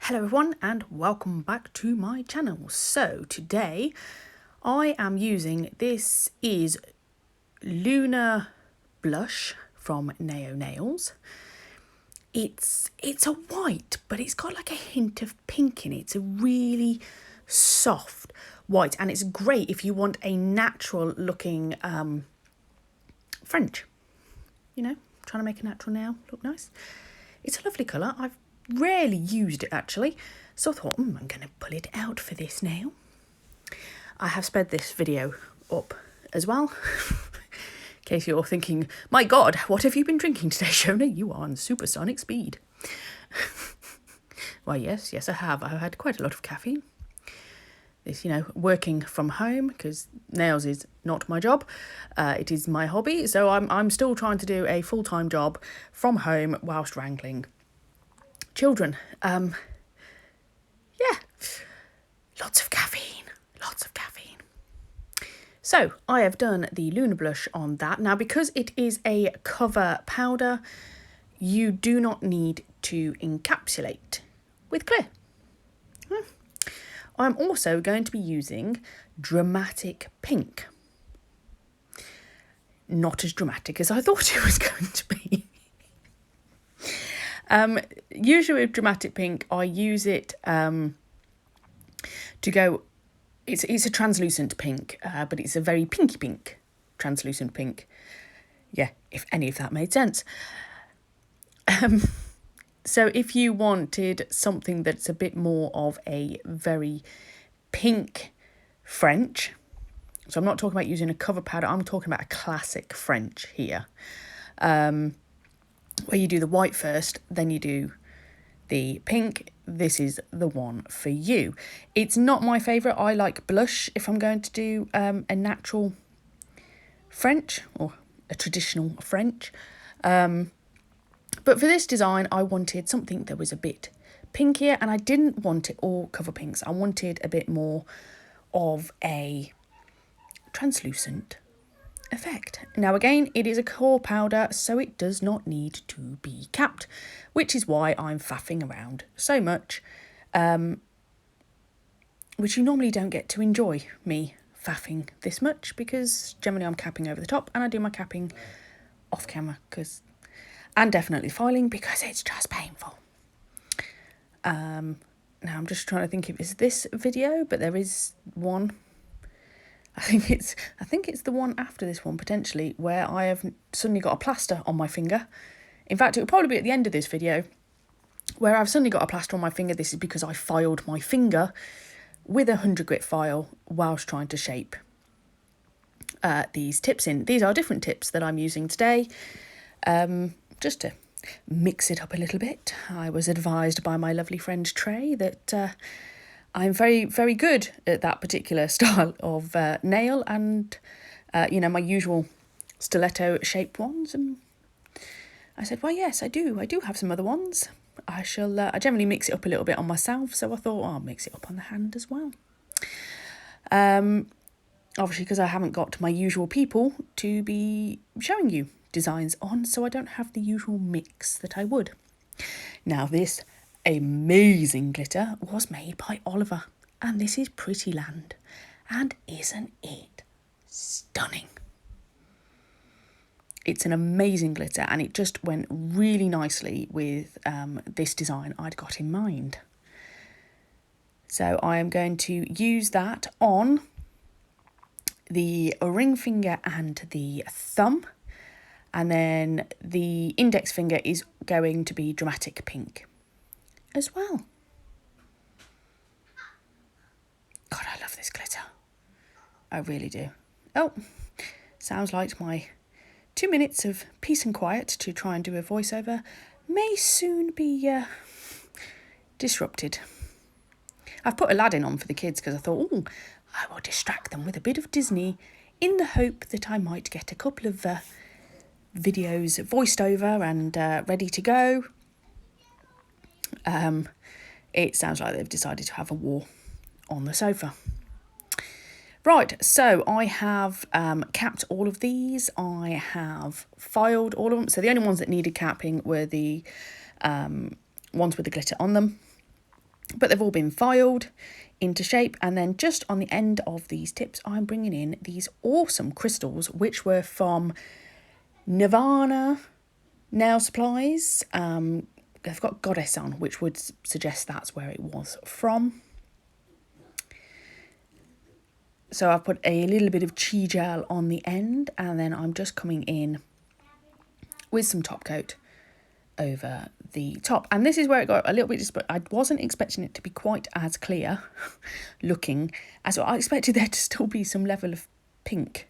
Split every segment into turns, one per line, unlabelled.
Hello everyone and welcome back to my channel. So today I am using, this is Lunar blush from Naio Nails. It's a white, but it's got like a hint of pink in it. It's a really soft white and it's great if you want a natural looking French. You know, trying to make a natural nail look nice. It's a lovely colour. I've rarely used it actually, so I thought I'm going to pull it out for this nail. I have sped this video up as well in case you're thinking, my god, what have you been drinking today, Shona? You are on supersonic speed. Well, yes I have. I've had quite a lot of caffeine. This, you know, working from home, because nails is not my job, it is my hobby, so I'm still trying to do a full-time job from home whilst wrangling children. Yeah, lots of caffeine. So I have done the Lunar blush on that. Now, because it is a cover powder, you do not need to encapsulate with clear. I'm also going to be using Dramatic Pink. Not as dramatic as I thought it was going to be. Usually with Dramatic Pink, I use it to go, it's a translucent pink, but it's a very pinky pink translucent pink. Yeah, if any of that made sense. So if you wanted something that's a bit more of a very pink French, so I'm not talking about using a cover powder, I'm talking about a classic French here, where you do the white first, then you do the pink. This is the one for you. It's not my favourite. I like blush if I'm going to do a natural French or a traditional French. But for this design, I wanted something that was a bit pinkier, and I didn't want it all cover pinks. I wanted a bit more of a translucent effect. Now again, it is a core powder, so it does not need to be capped, which is why I'm faffing around so much, which you normally don't get to enjoy me faffing this much, because generally I'm capping over the top, and I do my capping off camera, and definitely filing, because it's just painful. Now I'm just trying to think if it's this video, but there is one. I think it's the one after this one, potentially, where I have suddenly got a plaster on my finger. In fact, it will probably be at the end of this video, where I've suddenly got a plaster on my finger. This is because I filed my finger with a 100 grit file whilst trying to shape these tips in. These are different tips that I'm using today, just to mix it up a little bit. I was advised by my lovely friend Trey that I'm very, very good at that particular style of nail, and you know, my usual stiletto shaped ones. And I said, well, yes, I do have some other ones. I generally mix it up a little bit on myself, so I thought, I'll mix it up on the hand as well. Obviously, because I haven't got my usual people to be showing you designs on, so I don't have the usual mix that I would. Now, this amazing glitter was made by Oliver, and this is Pretty Land, and isn't it stunning? It's an amazing glitter, and it just went really nicely with this design I'd got in mind. So I am going to use that on the ring finger and the thumb, and then the index finger is going to be Dramatic Pink as well. God, I love this glitter. I really do. Oh, sounds like my 2 minutes of peace and quiet to try and do a voiceover may soon be disrupted. I've put Aladdin on for the kids because I thought, I will distract them with a bit of Disney in the hope that I might get a couple of videos voiced over and ready to go. It sounds like they've decided to have a war on the sofa. Right, so I have capped all of these. I have filed all of them. So the only ones that needed capping were the ones with the glitter on them. but they've all been filed into shape. And then just on the end of these tips, I'm bringing in these awesome crystals, which were from Nirvana Nail Supplies. They've got Goddess on, which would suggest that's where it was from. So I've put a little bit of chi gel on the end, and then I'm just coming in with some top coat over the top. And this is where it got a little bit, but I wasn't expecting it to be quite as clear looking as I expected there to still be some level of pink,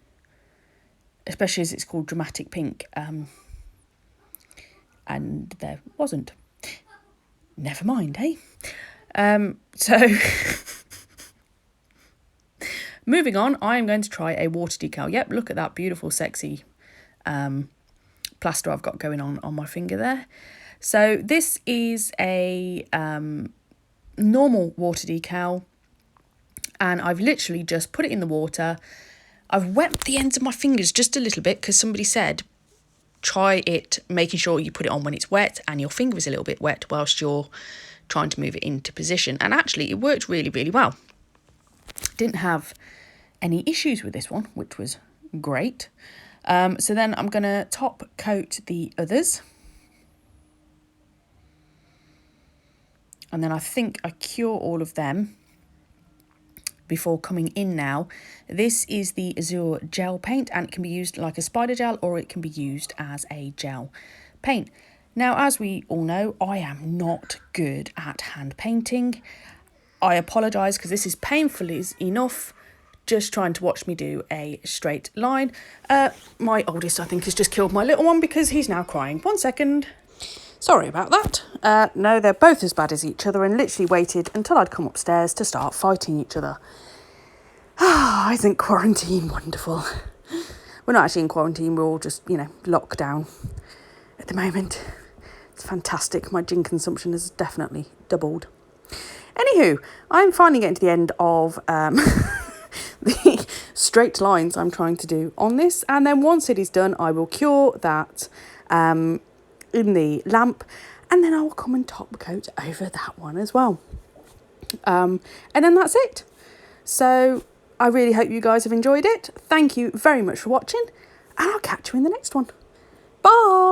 especially as it's called dramatic pink. And there wasn't. Never mind, eh? So moving on, I am going to try a water decal. Yep, look at that beautiful, sexy plaster I've got going on my finger there. So this is a normal water decal, and I've literally just put it in the water. I've wet the ends of my fingers just a little bit because somebody said try it making sure you put it on when it's wet and your finger is a little bit wet whilst you're trying to move it into position. And actually it worked really, really well. Didn't have any issues with this one, which was great. So then I'm going to top coat the others. And then I think I cure all of them before coming in now. This is the Azure gel paint, and it can be used like a spider gel or it can be used as a gel paint. Now, as we all know, I am not good at hand painting. I apologise because this is painful enough just trying to watch me do a straight line. My oldest, I think, has just killed my little one because he's now crying. 1 second. Sorry about that. No, they're both as bad as each other and literally waited until I'd come upstairs to start fighting each other. Ah, isn't quarantine wonderful? We're not actually in quarantine, we're all just, locked down at the moment. It's fantastic. My gin consumption has definitely doubled. Anywho, I'm finally getting to the end of the straight lines I'm trying to do on this. And then once it is done, I will cure that in the lamp, and then I will come and top coat over that one as well. And then that's it. So I really hope you guys have enjoyed it. Thank you very much for watching, and I'll catch you in the next one. Bye.